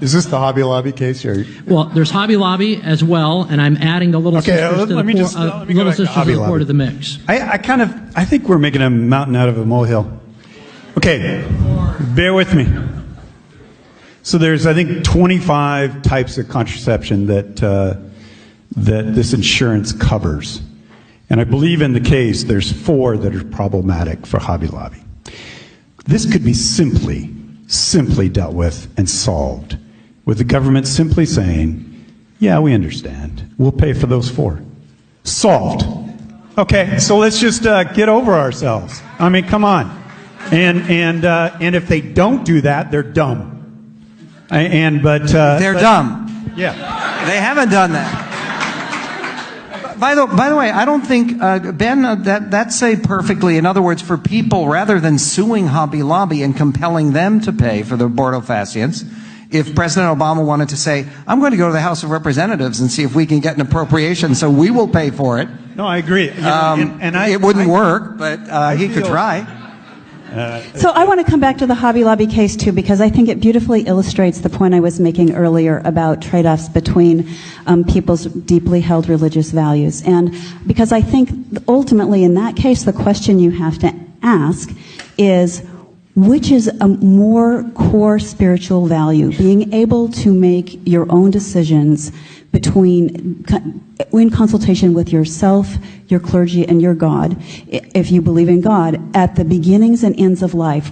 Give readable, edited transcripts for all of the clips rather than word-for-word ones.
Is this the Hobby Lobby case here? Well, there's Hobby Lobby as well, and I'm adding the Little Sisters to the Report of the mix. I think we're making a mountain out of a molehill. Okay, bear with me. So there's, I think, 25 types of contraception that this insurance covers. And I believe in the case, there's 4 that are problematic for Hobby Lobby. This could be simply dealt with and solved with the government simply saying, yeah, we understand. We'll pay for those 4. Solved. Okay, so let's just get over ourselves. I mean, come on. And if they don't do that, they're dumb. They're dumb. Yeah. They haven't done that. By the way, I don't think, Ben, that's a perfectly, in other words, for people, rather than suing Hobby Lobby and compelling them to pay for the abortifacients, if President Obama wanted to say, I'm going to go to the House of Representatives and see if we can get an appropriation so we will pay for it. No, I agree. It wouldn't work, but he could try. So I want to come back to the Hobby Lobby case, too, because I think it beautifully illustrates the point I was making earlier about trade-offs between people's deeply held religious values. And because I think ultimately in that case, the question you have to ask is, which is a more core spiritual value? Being able to make your own decisions in consultation with yourself, your clergy, and your God, if you believe in God, at the beginnings and ends of life,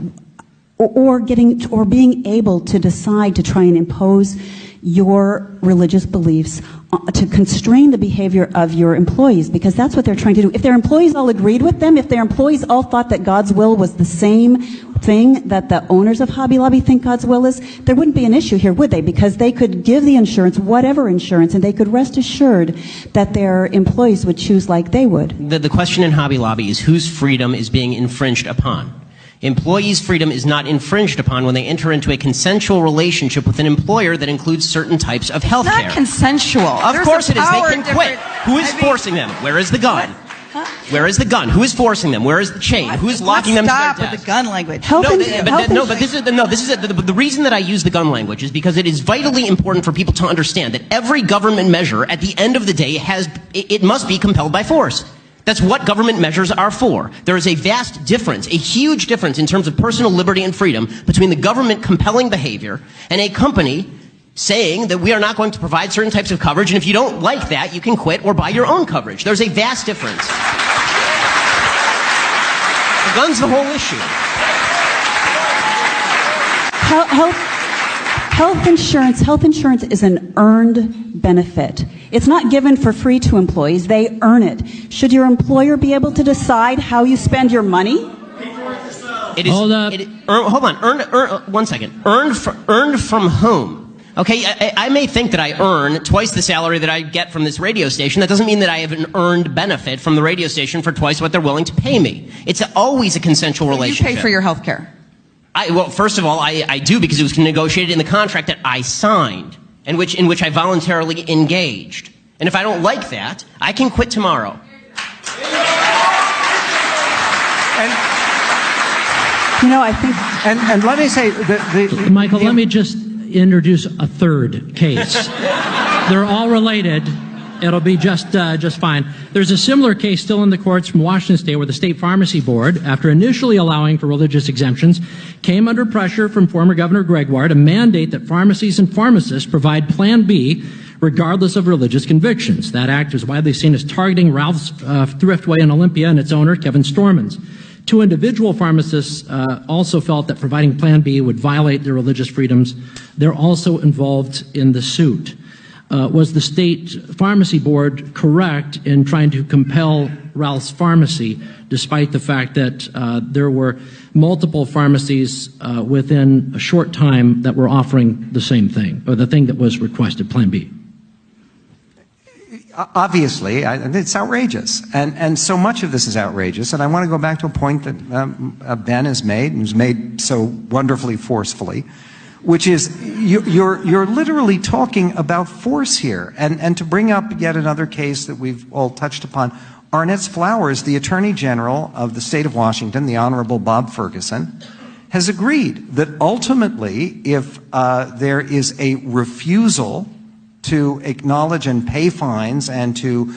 or being able to decide to try and impose your religious beliefs to constrain the behavior of your employees, because that's what they're trying to do. If their employees all agreed with them, if their employees all thought that God's will was the same thing that the owners of Hobby Lobby think God's will is, there wouldn't be an issue here, would they? Because they could give the insurance, whatever insurance, and they could rest assured that their employees would choose like they would. The question in Hobby Lobby is whose freedom is being infringed upon. Employees' freedom is not infringed upon when they enter into a consensual relationship with an employer that includes certain types of health care. It's not consensual. Of course it is. They can quit. Who is forcing them? Where is the gun? Where is the gun? Who is forcing them? Where is the chain? Who is locking them to their desk? Stop with the gun language. The reason that I use the gun language is because it is vitally important for people to understand that every government measure at the end of the day it must be compelled by force. That's what government measures are for. There is a vast difference, a huge difference in terms of personal liberty and freedom between the government compelling behavior and a company saying that we are not going to provide certain types of coverage, and if you don't like that, you can quit or buy your own coverage. There's a vast difference. The gun's the whole issue. Health insurance is an earned benefit. It's not given for free to employees. They earn it. Should your employer be able to decide how you spend your money? It is. Hold on. One second. Earned from whom? Okay, I may think that I earn twice the salary that I get from this radio station. That doesn't mean that I have an earned benefit from the radio station for twice what they're willing to pay me. It's always a consensual relationship. You pay for your health care. Well, first of all, I do, because it was negotiated in the contract that I signed, in which I voluntarily engaged. And if I don't like that, I can quit tomorrow. I think, and let me say, Michael, let me just introduce a third case. They're all related. It'll be just fine. There's a similar case still in the courts from Washington State where the State Pharmacy Board, after initially allowing for religious exemptions, came under pressure from former Governor Gregoire to mandate that pharmacies and pharmacists provide Plan B regardless of religious convictions. That act is widely seen as targeting Ralph's Thriftway in Olympia and its owner, Kevin Stormans. 2 individual pharmacists also felt that providing Plan B would violate their religious freedoms. They're also involved in the suit. Was the State Pharmacy Board correct in trying to compel Ralph's Pharmacy, despite the fact that there were multiple pharmacies within a short time that were offering the same thing, or the thing that was requested, Plan B? Obviously, it's outrageous. And so much of this is outrageous. And I want to go back to a point that Ben has made, and has made so wonderfully forcefully, which is you're literally talking about force here. And to bring up yet another case that we've all touched upon, Arnett's Flowers, the Attorney General of the state of Washington, the Honorable Bob Ferguson, has agreed that ultimately, if there is a refusal to acknowledge and pay fines and to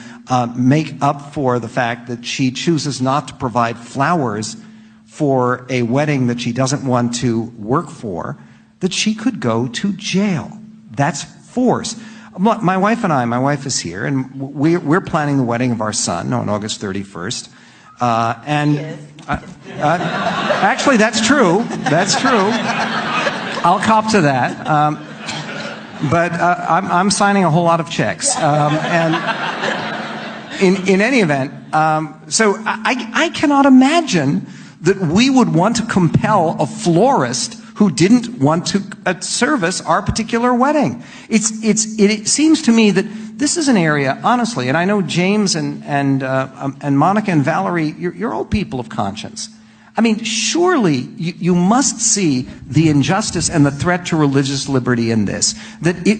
make up for the fact that she chooses not to provide flowers for a wedding that she doesn't want to work for, that she could go to jail. That's force. My wife and I, my wife is here, and we're planning the wedding of our son on August 31st. Actually, that's true. That's true. I'll cop to that. But I'm signing a whole lot of checks. And in any event, so I cannot imagine that we would want to compel a florist who didn't want to service our particular wedding. It seems to me that this is an area, honestly, and I know James and Monica and Valerie, you're all people of conscience. I mean, surely you must see the injustice and the threat to religious liberty in this.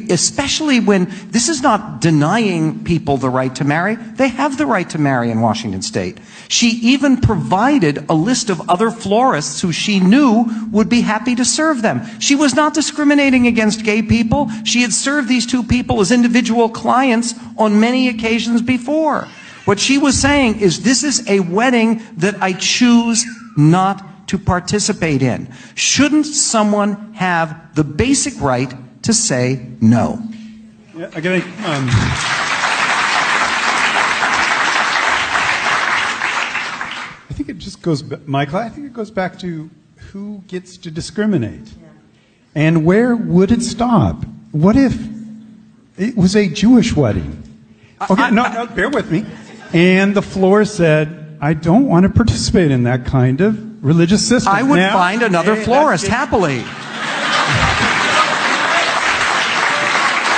Especially when this is not denying people the right to marry. They have the right to marry in Washington State. She even provided a list of other florists who she knew would be happy to serve them. She was not discriminating against gay people. She had served these two people as individual clients on many occasions before. What she was saying is, this is a wedding that I choose not to participate in. Shouldn't someone have the basic right to say no? Yeah, I think it just goes, Michael, I think it goes back to who gets to discriminate. And where would it stop? What if it was a Jewish wedding? Okay, no, bear with me. And the florist said, I don't want to participate in that kind of religious system. I would find another florist, happily.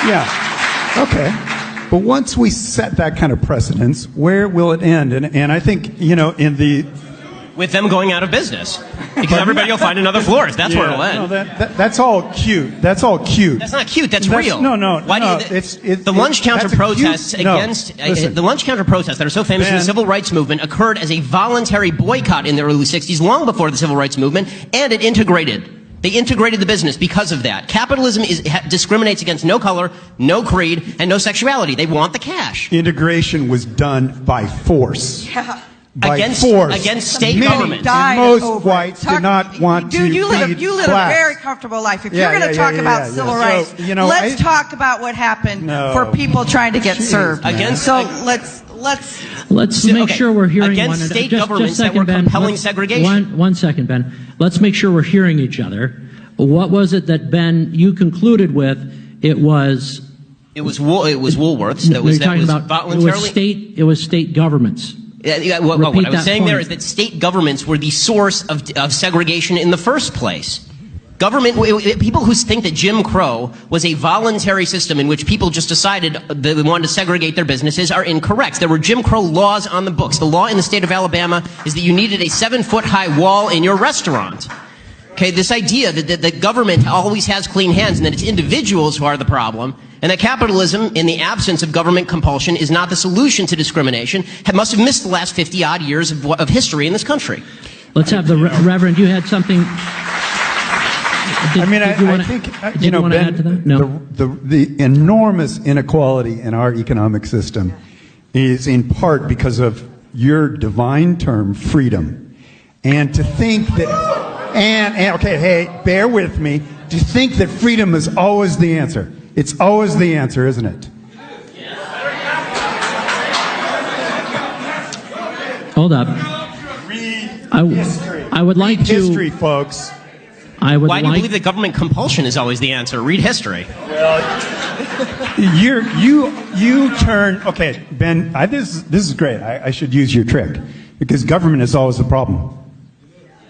Yeah, okay. But once we set that kind of precedence, where will it end? And I think, with them going out of business. Because everybody will find another florist. That's where it'll end. No, that's all cute. That's all cute. That's not cute. That's real. No. Why do you, the lunch counter protests against the lunch counter protests that are so famous in the civil rights movement occurred as a voluntary boycott in the early 60s, long before the civil rights movement, and it integrated. They integrated the business because of that. Capitalism discriminates against no color, no creed, and no sexuality. They want the cash. Integration was done by force. Yeah. Against state government. Most whites did not want to you live a very comfortable life. If you're going to talk about civil rights, let's talk about what happened for people trying to get served. Let's make sure we're hearing against one state just governments second, that were Ben. compelling segregation. One second, Ben. Let's make sure we're hearing each other. What was it that, Ben, you concluded with? It was Woolworths. That was voluntarily. It was state governments. What I was saying there is that state governments were the source of segregation in the first place. People who think that Jim Crow was a voluntary system in which people just decided that they wanted to segregate their businesses are incorrect. There were Jim Crow laws on the books. The law in the state of Alabama is that you needed a 7-foot-high wall in your restaurant. Okay, this idea that the government always has clean hands and that it's individuals who are the problem, and that capitalism, in the absence of government compulsion, is not the solution to discrimination, must have missed the last 50-odd years of history in this country. Let's have the Reverend. You had something. I think Ben, the enormous inequality in our economic system is in part because of your divine term, freedom. And to think that... okay, hey, bear with me. To think that freedom is always the answer. It's always the answer, isn't it? Hold up. I would like to... history, folks. Why do you believe that government compulsion is always the answer? Read history. You turn... Okay, Ben, this is great. I should use your trick. Because government is always the problem.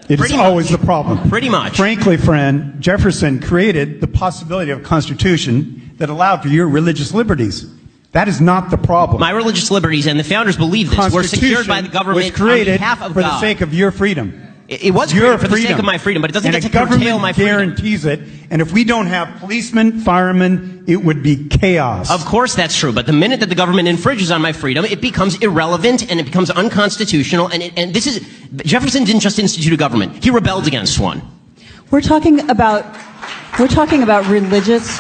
It is always the problem. Pretty much. Frankly, friend, Jefferson created the possibility of a constitution that allowed for your religious liberties. That is not the problem. My religious liberties, and the founders believe this, were secured by the government was created on behalf of for God. the sake of your freedom. It was created for the sake of my freedom, but it doesn't get to curtail my freedom. And the government guarantees it, and if we don't have policemen, firemen, it would be chaos. Of course that's true, but the minute that the government infringes on my freedom, it becomes irrelevant and it becomes unconstitutional, and Jefferson didn't just institute a government, he rebelled against one. We're talking about religious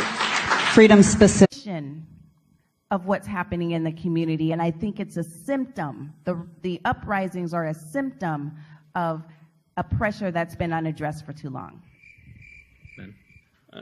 freedom specific. Of what's happening in the community, and I think it's a symptom. The uprisings are a symptom of a pressure that's been unaddressed for too long.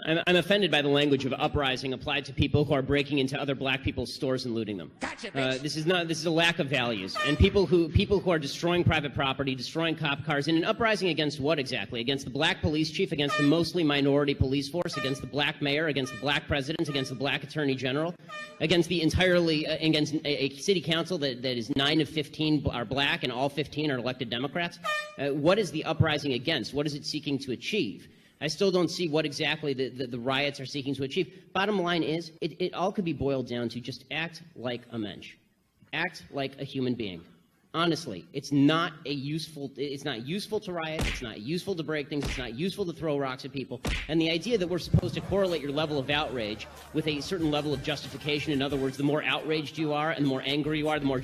I'm offended by the language of uprising applied to people who are breaking into other black people's stores and looting them. Gotcha, this is a lack of values. And people who are destroying private property, destroying cop cars, in an uprising against what exactly? Against the black police chief, against the mostly minority police force, against the black mayor, against the black president, against the black attorney general, against the against a city council that is 9 of 15 are black and all 15 are elected Democrats. What is the uprising against? What is it seeking to achieve? I still don't see what exactly the riots are seeking to achieve. Bottom line is, it all could be boiled down to just act like a mensch. Act like a human being. Honestly, it's not useful to riot, it's not useful to break things, it's not useful to throw rocks at people. And the idea that we're supposed to correlate your level of outrage with a certain level of justification, in other words, the more outraged you are and the more angry you are, the more